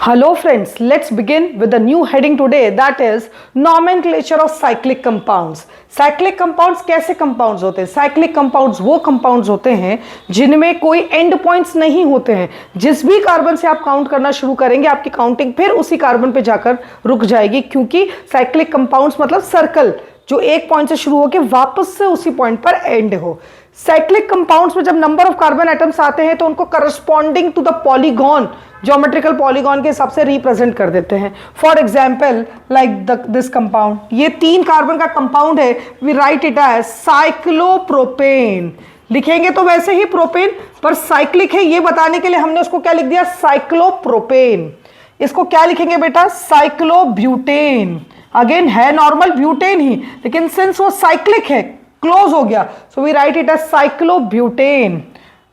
Hello friends, let's begin with the new heading today, that is nomenclature of cyclic compounds. Cyclic compounds कैसे compounds होते हैं? Cyclic compounds वो compounds होते हैं जिनमें कोई end points नहीं होते हैं. जिस भी कार्बन से आप काउंट करना शुरू करेंगे आपकी काउंटिंग फिर उसी कार्बन पे जाकर रुक जाएगी, क्योंकि cyclic compounds मतलब सर्कल जो एक पॉइंट से शुरू होकर वापस से उसी पॉइंट पर एंड हो. साइक्लिक कंपाउंड्स में जब नंबर ऑफ कार्बन एटम्स आते हैं तो उनको corresponding to the polygon, geometrical polygon के हिसाब से रिप्रेजेंट कर देते हैं. For example like this compound, ये 3 कार्बन का कंपाउंड है. We write it as cyclopropane. लिखेंगे तो वैसे ही प्रोपेन, पर साइक्लिक है ये बताने के लिए हमने उसको क्या लिख दिया, साइक्लोप्रोपेन. इसको क्या लिखेंगे बेटा, साइक्लोब्यूटेन. अगेन है नॉर्मल ब्यूटेन ही, लेकिन सिंस वो साइक्लिक है क्लोज हो गया, so we write it as cyclobutane.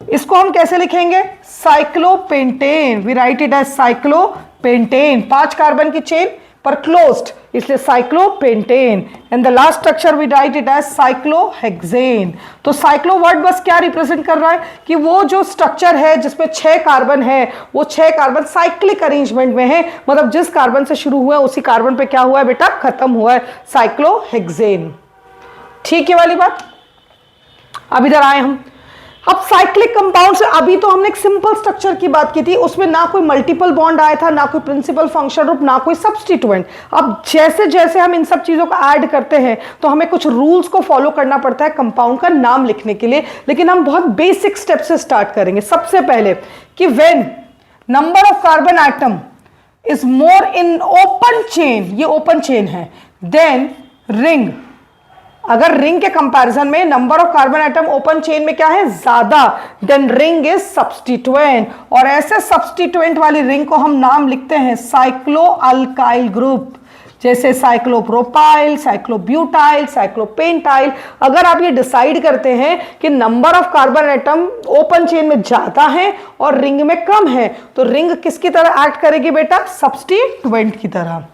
इसको हम कैसे लिखेंगे, cyclopentane. We write it as cyclopentane. 5 carbon की चेन पर क्लोज्ड, इसलिए cyclopentane. And the last structure we write it as cyclohexane. तो साइक्लो वर्ड बस क्या रिप्रेजेंट कर रहा है कि वो जो स्ट्रक्चर है जिसमें 6 कार्बन है, वो 6 कार्बन साइक्लिक अरेंजमेंट में है, मतलब जिस कार्बन से शुरू हुआ है उसी कार्बन पे क्या हुआ है बेटा, खत्म हुआ है, साइक्लोहेक्सेन. ठीक है वाली बात. अब इधर आए हम. अब साइक्लिक कंपाउंड से अभी तो हमने एक सिंपल स्ट्रक्चर की बात की थी, उसमें ना कोई मल्टीपल बॉन्ड आया था, ना कोई प्रिंसिपल फंक्शन ग्रुप, ना कोई सब्स्टिट्यूएंट. अब जैसे जैसे हम इन सब चीजों को ऐड करते हैं तो हमें कुछ रूल्स को फॉलो करना पड़ता है कंपाउंड का नाम लिखने के लिए. लेकिन हम बहुत बेसिक स्टेप से स्टार्ट करेंगे. सबसे पहले कि when number of carbon atom is more in open chain, ये ओपन चेन है, देन रिंग. अगर रिंग के कंपैरिजन में number of carbon atom open chain में क्या है, ज्यादा, देन रिंग इज सब्स्टिट्यूएंट. और ऐसे सब्स्टिट्यूएंट वाली रिंग को हम नाम लिखते हैं साइक्लो अल्काइल ग्रुप, जैसे साइक्लोप्रोपाइल, साइक्लोब्यूटाइल, साइक्लोपेंटाइल. अगर आप ये डिसाइड करते हैं कि number of carbon atom open chain में ज्यादा है और रिंग में कम है, तो रिंग किसकी तरह एक्ट करेगी बेटा, सब्स्टिट्यूएंट की तरह.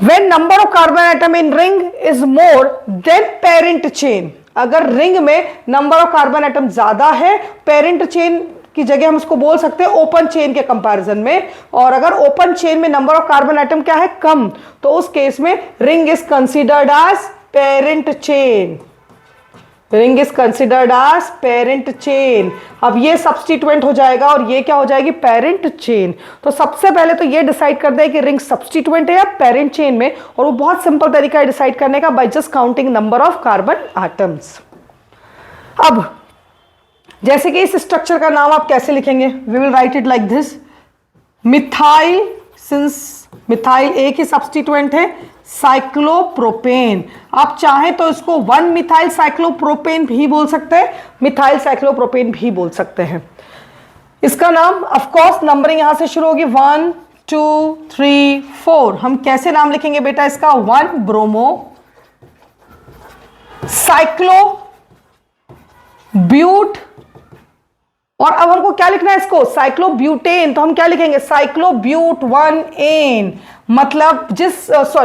When number of carbon atom in ring is more than parent chain, अगर रिंग में नंबर ऑफ कार्बन एटम ज्यादा है, पेरेंट चेन की जगह हम इसको बोल सकते हैं ओपन चेन के कंपैरिजन में. और अगर ओपन चेन में नंबर ऑफ कार्बन एटम क्या है, कम, तो उस केस में ring is considered as parent chain. Ring is considered as parent chain. अब ये सब्स्टिट्यूएंट हो जाएगा और ये क्या हो जाएगी, पेरेंट चेन. तो सबसे पहले तो ये डिसाइड कर दें कि रिंग सब्स्टिट्यूएंट है या पेरेंट चेन में, और वो बहुत सिंपल तरीका है डिसाइड करने का, by just counting number of carbon atoms. अब जैसे कि इस स्ट्रक्चर का नाम आप कैसे लिखेंगे, we will write it like this, methyl. Since methyl एक ही सब्स्टिट्यूएंट है, साइक्लोप्रोपेन. आप चाहें तो इसको 1 मिथाइल साइक्लोप्रोपेन भी बोल सकते हैं, मिथाइल साइक्लोप्रोपेन भी बोल सकते हैं. इसका नाम ऑफ कोर्स नंबरिंग यहां से शुरू होगी 1 2 3 4. हम कैसे नाम लिखेंगे बेटा इसका, 1 ब्रोमो साइक्लो ब्यूट. और अब हमको क्या लिखना है इसको, साइक्लोब्यूटेन. तो हम क्या लिखेंगे, साइक्लोब्यूट 1 एन, मतलब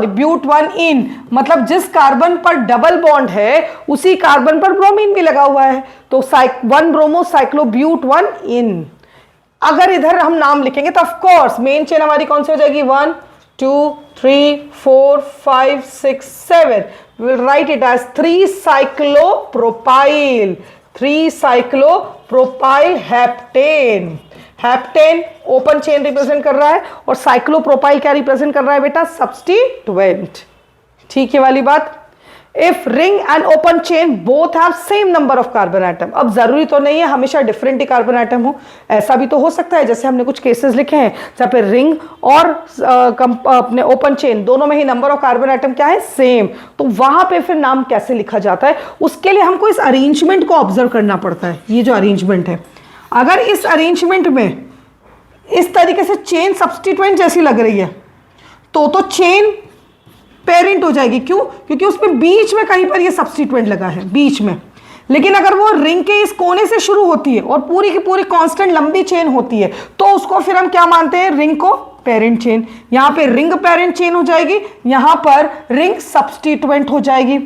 ब्यूट 1 इन, मतलब जिस कार्बन पर डबल बॉन्ड है उसी कार्बन पर ब्रोमीन भी लगा हुआ है, तो 1 ब्रोमो साइक्लोब्यूट 1 इन. अगर इधर हम नाम लिखेंगे तो ऑफ कोर्स मेन चेन हमारी कौन सी हो जाएगी, 1 2 3 4 5 6 7. We will write it as 3 cyclopropyl, 3 cyclopropyl heptane. Heptane open chain represent कर रहा है और साइक्लोप्रोपाइल क्या रिप्रेजेंट कर रहा है बेटा, सब्स्टिट्यूएंट. ठीक है वाली बात. If ring and open chain both have same number of carbon atom. अब जरूरी तो नहीं है हमेशा डिफरेंट ही कार्बन एटम हो, ऐसा भी तो हो सकता है, जैसे हमने कुछ केसेस लिखे हैं जहां पे रिंग और अपने ओपन चेन दोनों में ही नंबर ऑफ कार्बन एटम क्या है, सेम. तो वहां पे फिर नाम कैसे लिखा जाता है, उसके लिए हमको इस अरेंजमेंट को ऑब्जर्व करना पड़ता है. ये जो अरेंजमेंट है, अगर इस अरेंजमेंट में इस तरीके से चेन सब्स्टिट्यूएंट जैसी लग रही है तो चेन पेरेंट हो जाएगी. क्यों, क्योंकि उसमें बीच में कहीं पर ये सब्स्टिट्यूएंट लगा है बीच में. लेकिन अगर वो रिंग के इस कोने से शुरू होती है और पूरी की पूरी कांस्टेंट लंबी चेन होती है, तो उसको फिर हम क्या मानते हैं, रिंग को पेरेंट चेन. यहां पे रिंग पेरेंट चेन हो जाएगी, यहां पर रिंग सब्स्टिट्यूएंट हो जाएगी.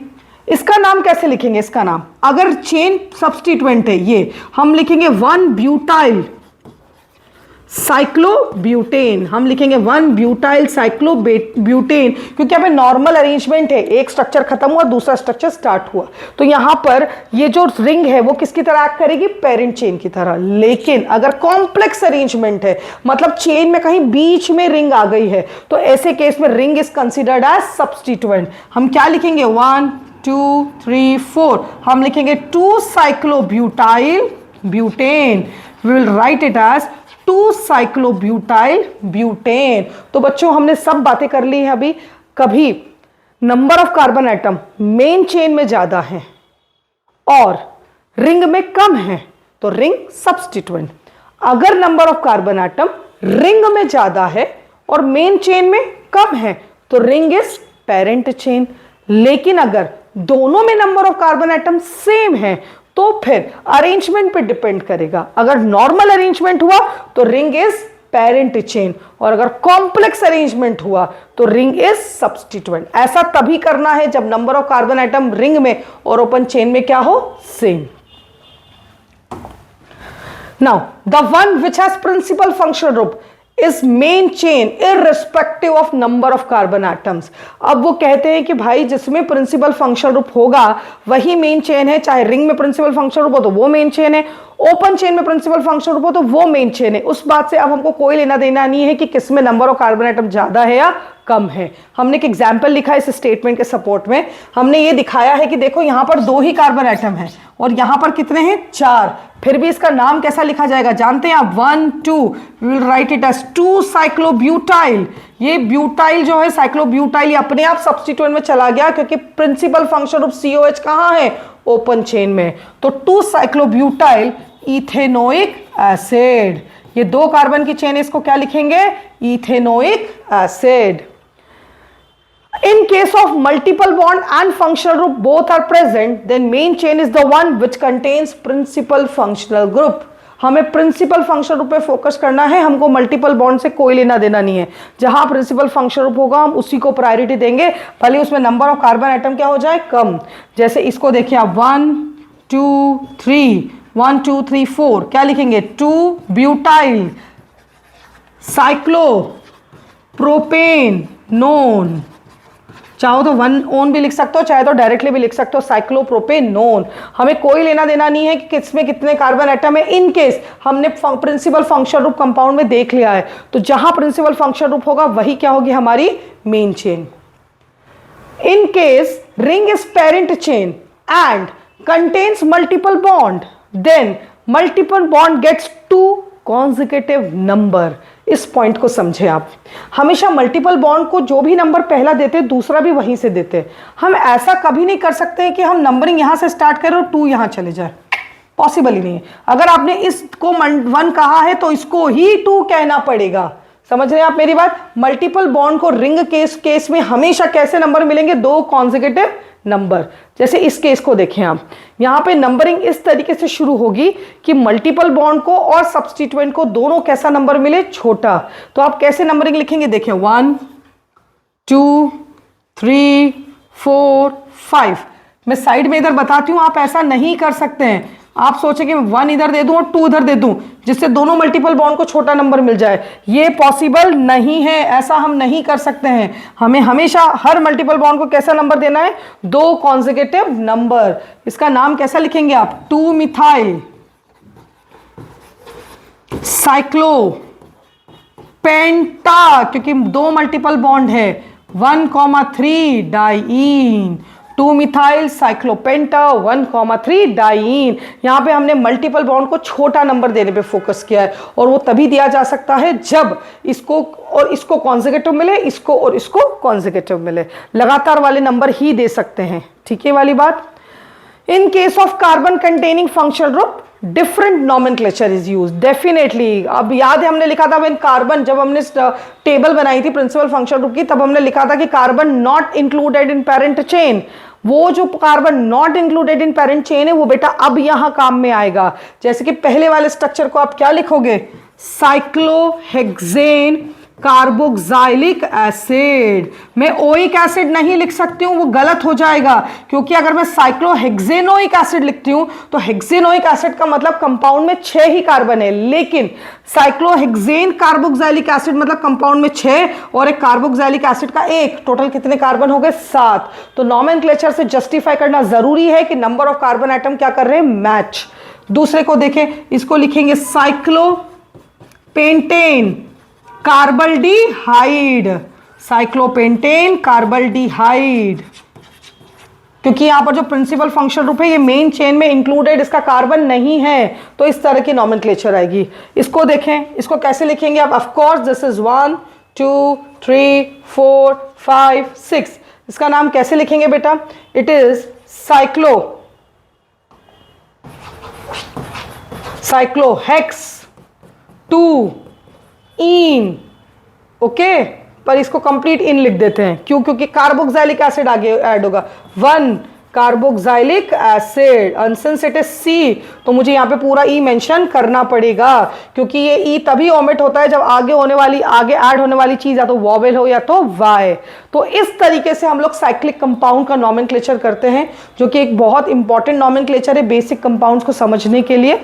इसका नाम कैसे लिखेंगे, इसका नाम अगर चेन सब्स्टिट्यूएंट है ये हम लिखेंगे 1 ब्यूटाइल साइक्लोब्यूटेन, हम लिखेंगे 1 ब्यूटाइल साइक्लोब्यूटेन, क्योंकि यहाँ पे नॉर्मल अरेंजमेंट है, एक स्ट्रक्चर खत्म हुआ दूसरा स्ट्रक्चर स्टार्ट हुआ, तो यहां पर ये जो रिंग है वो किसकी तरह एक्ट करेगी, पेरेंट चेन की तरह। लेकिन अगर कॉम्प्लेक्स अरेंजमेंट है, मतलब चेन में कहीं बीच में रिंग आ गई है, तो ऐसे केस में ring is considered as substituent. हम क्या लिखेंगे, 1 2 3 4, हम लिखेंगे 2 cyclobutyl butane, we will write it as 2 cyclobutyl butane. तो बच्चों हमने सब बातें कर ली है अभी। कभी number of carbon atom main chain में ज्यादा है और रिंग में कम है तो रिंग सब्स्टिट्यूएंट। अगर number of carbon atom ring में ज्यादा है और मेन चेन में कम है तो रिंग इज पेरेंट चेन। लेकिन अगर दोनों में number of carbon atom same है तो फिर अरेंजमेंट पे डिपेंड करेगा। अगर नॉर्मल अरेंजमेंट हुआ तो रिंग इज पेरेंट चेन, और अगर कॉम्प्लेक्स अरेंजमेंट हुआ तो रिंग इज सब्स्टिट्यूएंट। ऐसा तभी करना है जब number of carbon atom ring में और ओपन चेन में क्या हो, same. Now the one which has principal functional group is main chain irrespective of number of carbon atoms. अब वो कहते हैं कि भाई जिसमें प्रिंसिपल फंक्शनल ग्रुप होगा वही मेन चेन है, चाहे रिंग में प्रिंसिपल फंक्शनल ग्रुप हो तो वो मेन चेन है, ओपन चेन में प्रिंसिपल फंक्शनल ग्रुप हो तो वो मेन चेन है। उस बात से अब हमको कोई लेना देना नहीं है कि किसमें नंबर ऑफ कार्बन एटम ज्यादा है या कम है। हमने एक एग्जाम्पल लिखा है इस स्टेटमेंट के सपोर्ट में। हमने ये दिखाया है कि देखो यहां पर 2 ही कार्बन एटम है और यहां पर कितने हैं, 4। फिर भी इसका नाम कैसा लिखा जाएगा जानते हैं आप, 1 2, we will write it as 2 cyclobutyl. ये ब्यूटाइल जो है साइक्लोब्यूटाइल, ये अपने आप सब्स्टिट्यूएंट में चला गया क्योंकि प्रिंसिपल फंक्शन ग्रुप COH कहां है, ओपन चेन में। तो 2 साइक्लोब्यूटाइल इथेनोइक एसिड, ये 2 कार्बन की चेन, इसको क्या लिखेंगे, ethanoic acid. In case of multiple bond and functional group both are present, then main chain is the one which contains principal functional group. हमें प्रिंसिपल फंक्शनल ग्रुप पे focus करना है, हमको मल्टीपल बॉन्ड से कोई लेना देना नहीं है। जहां प्रिंसिपल फंक्शनल ग्रुप होगा हम उसी को प्रायोरिटी देंगे, भले उसमें नंबर ऑफ कार्बन आइटम क्या हो जाए, कम। जैसे इसको देखिए आप 1 2 3, 1 2 3 4, क्या लिखेंगे, 2 ब्यूटाइल साइक्लो प्रोपेन नोन, चाहो तो 1 ओन भी लिख सकते हो, चाहे तो डायरेक्टली भी लिख सकते हो, साइक्लोप्रोपेनोन। हमें कोई लेना देना नहीं है कि किसमें कितने कार्बन एटम है। इन केस हमने प्रिंसिपल फंक्शनल ग्रुप कंपाउंड में देख लिया है, तो जहां प्रिंसिपल फंक्शनल ग्रुप होगा वही क्या होगी, हमारी main chain. In case ring is parent chain and contains multiple bond, then multiple bond gets 2 consecutive number. इस पॉइंट को समझे आप, हमेशा मल्टीपल बॉन्ड को जो भी नंबर पहला देते दूसरा भी वहीं से देते। हम ऐसा कभी नहीं कर सकते कि हम नंबरिंग यहां से स्टार्ट करें और 2 यहां चले जाए, पॉसिबल ही नहीं है। अगर आपने इसको 1 कहा है तो इसको ही 2 कहना पड़ेगा। समझ रहे हैं आप मेरी बात। मल्टीपल बॉन्ड को रिंग केस में हमेशा कैसे नंबर मिलेंगे, 2 कॉन्जिक्यूटिव नंबर। जैसे इस केस को देखें आप, यहां पे नंबरिंग इस तरीके से शुरू होगी कि मल्टीपल बॉन्ड को और सब्स्टिट्यूएंट को दोनों कैसा नंबर मिले, छोटा। तो आप कैसे नंबरिंग लिखेंगे, देखें 1 2 3 4 5। मैं साइड में इधर बताती हूं, आप ऐसा नहीं कर सकते हैं। आप सोचेंगे 1 इधर दे दूं और 2 इधर दे दूं जिससे दोनों मल्टीपल बॉन्ड को छोटा नंबर मिल जाए, ये पॉसिबल नहीं है, ऐसा हम नहीं कर सकते हैं। हमें हमेशा हर मल्टीपल बॉन्ड को कैसा नंबर देना है, 2 कॉन्जिक्यूटिव नंबर। इसका नाम कैसा लिखेंगे आप, 2 मिथाइल साइक्लो पेंटा, क्योंकि 2 मल्टीपल बॉन्ड है, 1,3 डाइईन, 2 मिथाइल साइक्लोपेंटा 1,3 डाइईन। यहां पे हमने मल्टीपल बॉन्ड को छोटा नंबर देने पे फोकस किया है, और वो तभी दिया जा सकता है जब इसको और इसको कॉन्जिक्यूटिव मिले, इसको और इसको कॉन्जिक्यूटिव मिले। लगातार वाले नंबर ही दे सकते हैं, ठीक है वाली बात। In case of carbon containing functional group different nomenclature is use, definitely. अब याद है हमने लिखा था व्हेन कार्बन, जब हमने टेबल बनाई थी प्रिंसिपल फंक्शनल ग्रुप की, तब हमने लिखा था कि carbon not included in parent chain. वो जो carbon not included in parent chain है वो बेटा अब यहां काम में आएगा। जैसे कि पहले वाले स्ट्रक्चर को आप क्या लिखोगे, साइक्लोहेक्सेन कार्बोक्सिलिक एसिड। मैं ओइक एसिड नहीं लिख सकती हूं, वो गलत हो जाएगा, क्योंकि अगर मैं साइक्लोहेक्सेनोइक एसिड लिखती हूं तो हेक्सेनोइक एसिड का मतलब कंपाउंड में 6 ही कार्बन है, लेकिन साइक्लोहेक्सेन कार्बोक्सिलिक एसिड मतलब कंपाउंड में 6 और एक कार्बोक्सिलिक एसिड का 1, टोटल कितने कार्बन हो गए 7। तो नॉमेनक्लेचर से जस्टिफाई करना जरूरी है कि नंबर ऑफ कार्बन एटम क्या कर रहे हैं, मैच। दूसरे को देखें, इसको लिखेंगे साइक्लोपेंटेन कार्बल्डिहाइड, साइक्लोपेंटेन कार्बल्डिहाइड, क्योंकि यहां पर जो प्रिंसिपल फंक्शनल ग्रुप है ये मेन चेन में इंक्लूडेड, इसका कार्बन नहीं है, तो इस तरह की नॉमेनक्लेचर आएगी। इसको देखें, इसको कैसे लिखेंगे आप, ऑफ कोर्स दिस इज 1 2 3 4 5 6, इसका नाम कैसे लिखेंगे बेटा, इट इज साइक्लोहेक्स 2 इन, ओके, पर इसको कंप्लीट इन लिख देते हैं, क्यों, क्योंकि कार्बोक्सिलिक एसिड आगे ऐड होगा, 1 carboxylic acid, since it is C तो मुझे यहां पे पूरा ई मेंशन करना पड़ेगा, क्योंकि ये ई तभी ओमिट होता है जब आगे ऐड होने वाली चीज या तो वॉवेल हो या तो वाई। तो इस तरीके से हम लोग साइक्लिक कंपाउंड का नॉमेनक्लेचर करते हैं, जो कि एक बहुत इंपॉर्टेंट नॉमेनक्लेचर है बेसिक कंपाउंड्स को समझने के लिए।